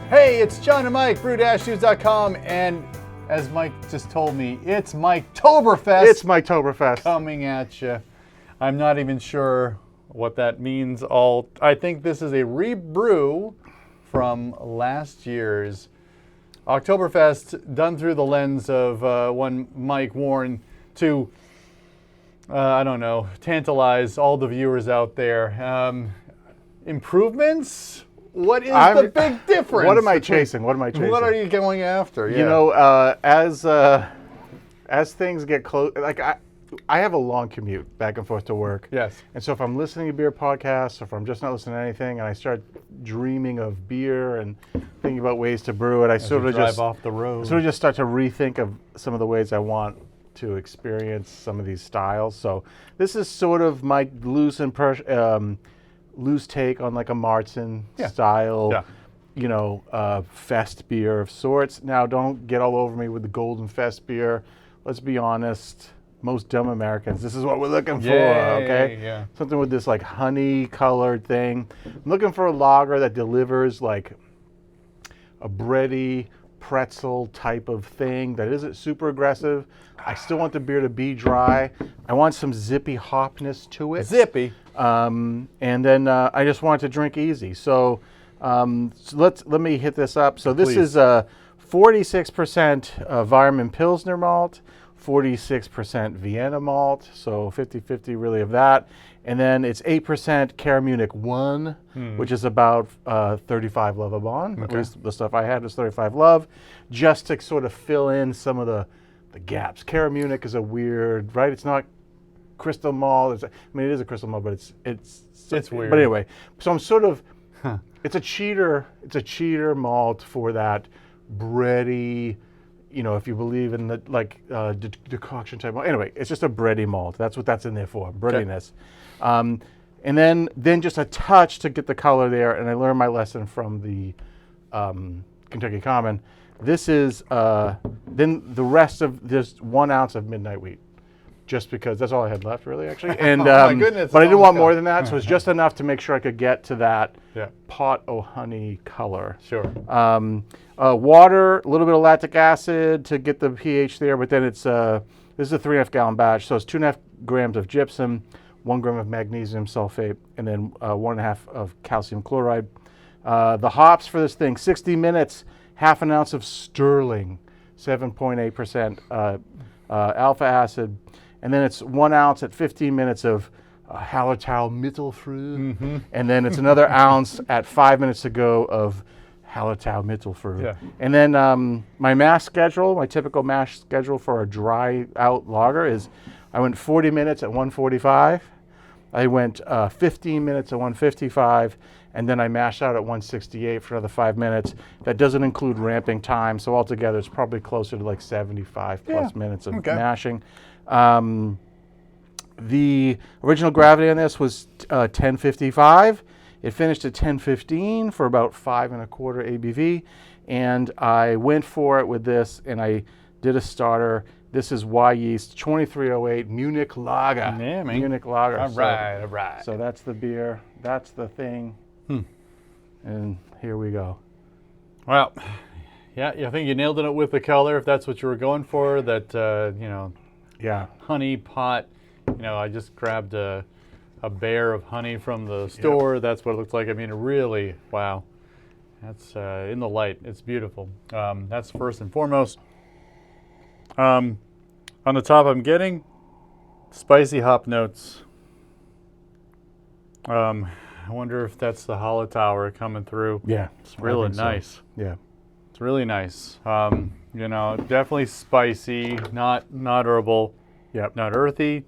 Hey, it's John and Mike, brew-news.com, and as Mike just told me, it's Miketoberfest. It's Miketoberfest. Coming at you. I'm not even sure what that means. I think this is a rebrew from last year's Oktoberfest, done through the lens of one Mike Warren to, I don't know, tantalize all the viewers out there. Improvements? What is the big difference? What am I chasing? What What are you going after? Yeah. You know, as things get close, like I have a long commute back and forth to work. Yes. And so if I'm listening to beer podcasts, or if I'm just not listening to anything, and I start dreaming of beer and thinking about ways to brew it, I sort of drive off the road. Sort of just start to rethink of some of the ways I want to experience some of these styles. So this is sort of my loose take on like a Märzen-style, fest beer of sorts. Now, don't get all over me with the golden fest beer. Let's be honest. Most dumb Americans, this is what we're looking for, okay? Yeah. Something with this like honey-colored thing. I'm looking for a lager that delivers like a bready, pretzel type of thing that isn't super aggressive. I still want the beer to be dry. I want some zippy hopness to it. Zippy. And then I just want to drink easy. So, let me hit this up. So this is 46% Weyermann Pilsner malt, 46% Vienna malt, so 50-50 really of that. And then it's 8% Caramunich 1, which is about 35 Lovibond. At least the stuff I had was 35 Love, just to sort of fill in some of the gaps. Caramunich is a weird, right? It's not crystal malt. It is a crystal malt, but it's weird. But anyway, so I'm sort of, it's a cheater malt for that bready, if you believe in the decoction type malt. Anyway, it's just a bready malt. That's what that's in there for, breadiness. Okay. And then just a touch to get the color there. And I learned my lesson from the Kentucky Common. This is then the rest of this 1 ounce of Midnight Wheat, just because that's all I had left, really, actually. And my goodness, but I didn't want more than that, so it's just enough to make sure I could get to that pot o' honey color. Sure. Water, a little bit of lactic acid to get the pH there, but then it's this is a 3.5 gallon batch, so it's 2.5 grams of gypsum, 1 gram of magnesium sulfate, and then 1.5 of calcium chloride. The hops for this thing: 60 minutes, half an ounce of Sterling, 7.8% alpha acid. And then it's 1 ounce at 15 minutes of Hallertau Mittelfrüh. And then it's another ounce at 5 minutes to go of Hallertau Mittelfrüh. Yeah. And then my mash schedule, my typical mash schedule for a dry out lager is I went 40 minutes at 145. I went 15 minutes at 155. And then I mashed out at 168 for another 5 minutes. That doesn't include ramping time. So altogether, it's probably closer to like 75 plus minutes of mashing. The original gravity on this was 1055. It finished at 1015 for about 5 1/4 ABV. And I went for it with this, and I did a starter. This is Wyeast 2308 Munich Lager. Yeah, man. Munich Lager. All right. So that's the beer. That's the thing. And here we go. Well, yeah, I think you nailed it with the color, if that's what you were going for. That, honey pot. I just grabbed a bear of honey from the store. Yep. That's what it looks like. I mean, really, wow. That's in the light. It's beautiful. That's first and foremost. On the top, I'm getting spicy hop notes. I wonder if that's the Hallertau coming through. Yeah. It's really nice. So. Yeah. It's really nice. Definitely spicy, not herbal, not earthy.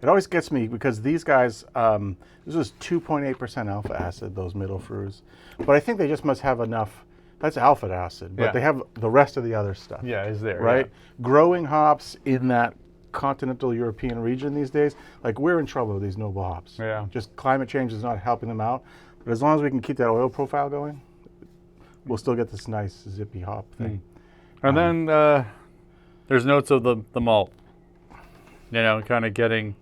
It always gets me because these guys, this was 2.8% alpha acid, those Mittelfrühs. But I think they just must have enough, that's alpha acid, but they have the rest of the other stuff. Yeah, is there. Right? Yeah. Growing hops in that continental European region these days, like we're in trouble with these noble hops. Yeah. Just climate change is not helping them out. But as long as we can keep that oil profile going, we'll still get this nice zippy hop thing. And then there's notes of the malt. Kind of getting.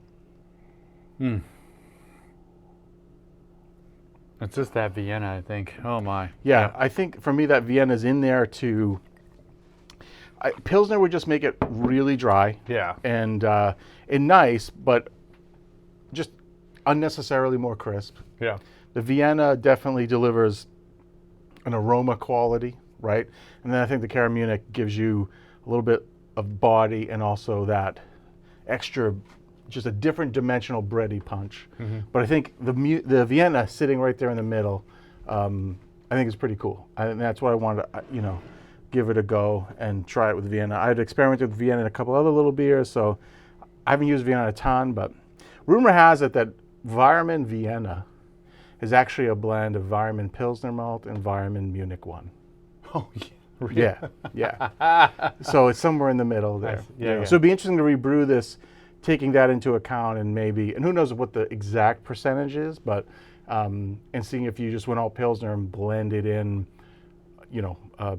It's just that Vienna, I think. Oh my. Yeah, I think for me that Vienna's in there to. Pilsner would just make it really dry. Yeah. And nice, but just unnecessarily more crisp. Yeah. The Vienna definitely delivers an aroma quality, right? And then I think the Caramunich gives you a little bit of body and also that extra, just a different dimensional bready punch. Mm-hmm. But I think the Vienna sitting right there in the middle, I think is pretty cool. And that's what I wanted to, give it a go and try it with Vienna. I'd experimented with Vienna and a couple other little beers, so I haven't used Vienna a ton, but rumor has it that Weyermann Vienna is actually a blend of Weyermann Pilsner malt and Weyermann Munich 1. Oh, yeah. Really? Yeah. So it's somewhere in the middle there. Yeah. So it'd be interesting to rebrew this, taking that into account and who knows what the exact percentage is, but, and seeing if you just went all Pilsner and blended in,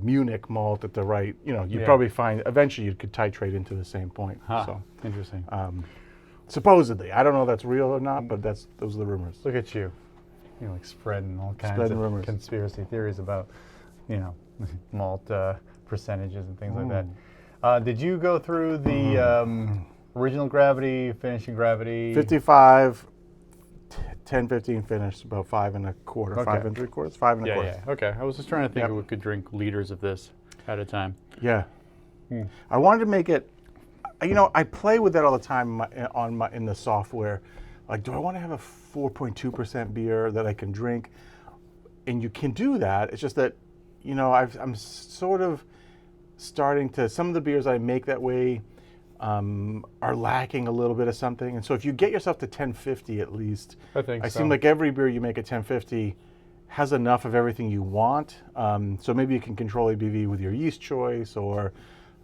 Munich malt at the right, you'd probably find eventually you could titrate into the same point. So interesting. Supposedly, I don't know if that's real or not, but those are the rumors. Look at you, like spreading all kinds of rumors. Conspiracy theories about, malt percentages and things like that. Did you go through the original gravity, finishing gravity? 55, 10, 15 finish, about 5 1/4, Okay. 5 3/4, 5 1/4. Yeah. Okay. I was just trying to think if we could drink liters of this at a time. Yeah. I wanted to make it, I play with that all the time in the software. Like, do I want to have a 4.2% beer that I can drink? And you can do that. It's just that, I'm sort of starting to, some of the beers I make that way are lacking a little bit of something. And so if you get yourself to 1050 at least, I seem like every beer you make at 1050 has enough of everything you want. So maybe you can control ABV with your yeast choice or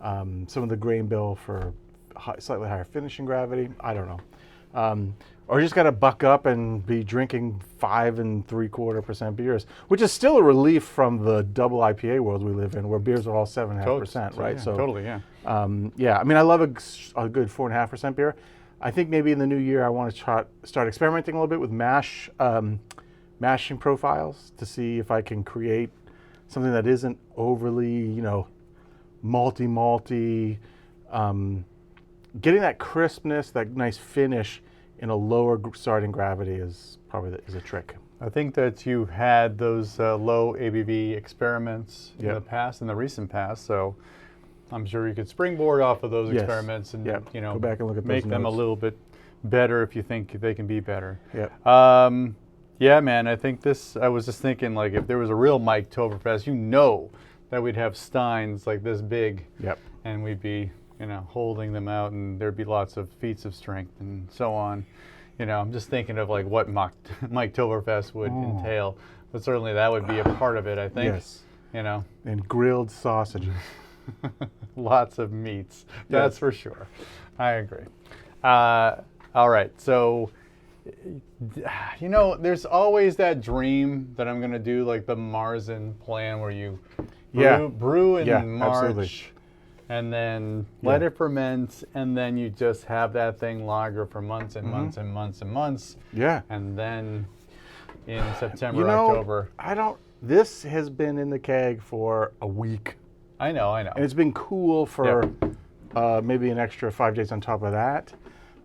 some of the grain bill for slightly higher finishing gravity. I don't know. Or you just got to buck up and be drinking 5 3/4% beers, which is still a relief from the double IPA world we live in, where beers are all 7.5%, right? Yeah, totally, yeah. I mean, I love a good 4.5% beer. I think maybe in the new year I want to start experimenting a little bit with mashing profiles to see if I can create something that isn't overly, malty. Getting that crispness, that nice finish in a lower starting gravity is probably is a trick. I think that you had those low ABV experiments in the past, in the recent past, so I'm sure you could springboard off of those experiments and go back and look at make those them notes. a little bit better if you think they can be better. Yep. Yeah, man, I think I was just thinking, like, if there was a real Miketoberfest, that we'd have steins like this big. Yep. And we'd be, holding them out, and there'd be lots of feats of strength and so on. I'm just thinking of like what Miketoberfest would entail, but certainly that would be a part of it, I think. Yes. And grilled sausages. Lots of meats, that's for sure. I agree. All right, so, there's always that dream that I'm going to do like the Märzen plan where you brew in March. Absolutely. And then let it ferment, and then you just have that thing lager for months and months and months and months. Yeah. And then in September, October. This has been in the keg for a week. I know. And it's been cool for maybe an extra 5 days on top of that.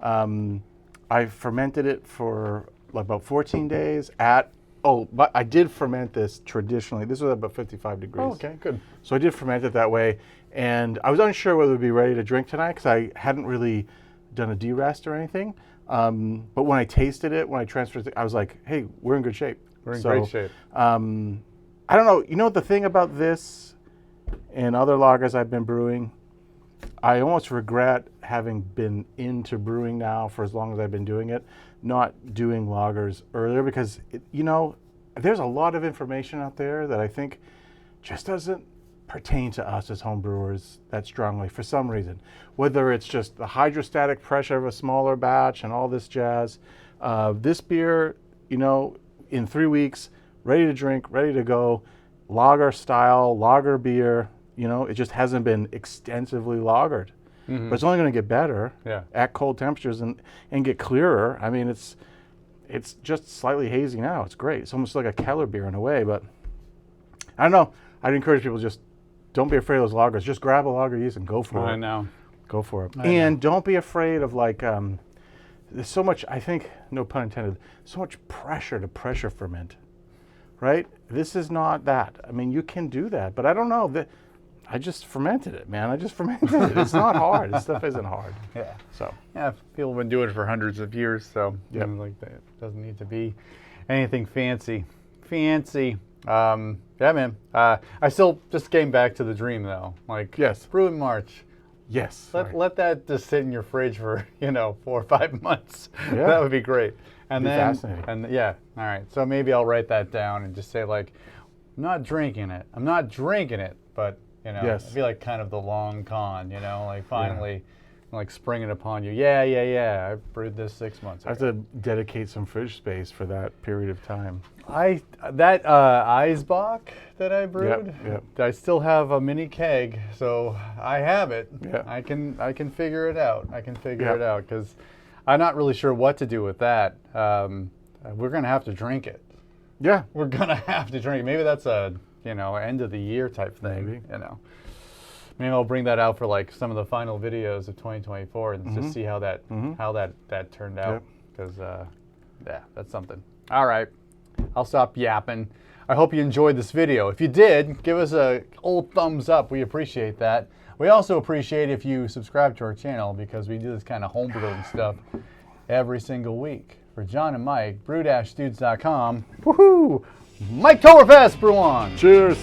I fermented it for about 14 days but I did ferment this traditionally. This was about 55 degrees. Oh, okay, good. So I did ferment it that way. And I was unsure whether it would be ready to drink tonight because I hadn't really done a de-rest or anything. But when I tasted it, when I transferred it, I was like, hey, we're in good shape. We're in great shape. I don't know. The thing about this and other lagers I've been brewing, I almost regret having been into brewing now for as long as I've been doing it, not doing lagers earlier because, there's a lot of information out there that I think just doesn't pertain to us as home brewers that strongly for some reason. Whether it's just the hydrostatic pressure of a smaller batch and all this jazz. This beer, in 3 weeks, ready to drink, ready to go, lager style, lager beer, it just hasn't been extensively lagered. But it's only going to get better at cold temperatures and get clearer. I mean, it's just slightly hazy now. It's great. It's almost like a Keller beer in a way, but I don't know. I'd encourage people just don't be afraid of those lagers. Just grab a lager yeast and go for it. I know. Go for it. And don't be afraid of like, there's so much, I think, no pun intended, so much pressure to pressure ferment, right? This is not that. I mean, you can do that, but I don't know. I just fermented it, man. I just fermented it. It's not hard. This stuff isn't hard. Yeah. So. Yeah, people have been doing it for hundreds of years, so like that. It doesn't need to be anything fancy. Yeah, man. I still just came back to the dream though. Like, yes, brew in March. Yes. Let that just sit in your fridge for 4 or 5 months. Yeah. That would be great. And then, fascinating. and yeah, all right. So maybe I'll write that down and just say like, I'm not drinking it, but Yes. it'd be like kind of the long con, like finally, like springing upon you. Yeah. I brewed this 6 months ago. I have to dedicate some fridge space for that period of time. That Eisbach that I brewed, Yep. I still have a mini keg, so I have it. Yeah. I can figure it out. It out because I'm not really sure what to do with that. We're gonna have to drink it. Yeah. We're gonna have to drink it. Maybe that's a end of the year type thing. Maybe. Maybe I'll bring that out for like some of the final videos of 2024 and just see how that turned out. Because that's something. All right, I'll stop yapping. I hope you enjoyed this video. If you did, give us a old thumbs up. We appreciate that. We also appreciate if you subscribe to our channel because we do this kind of homebrewing stuff every single week. For John and Mike, brew-dudes.com. Woohoo! Miketoberfest, brew on! Cheers!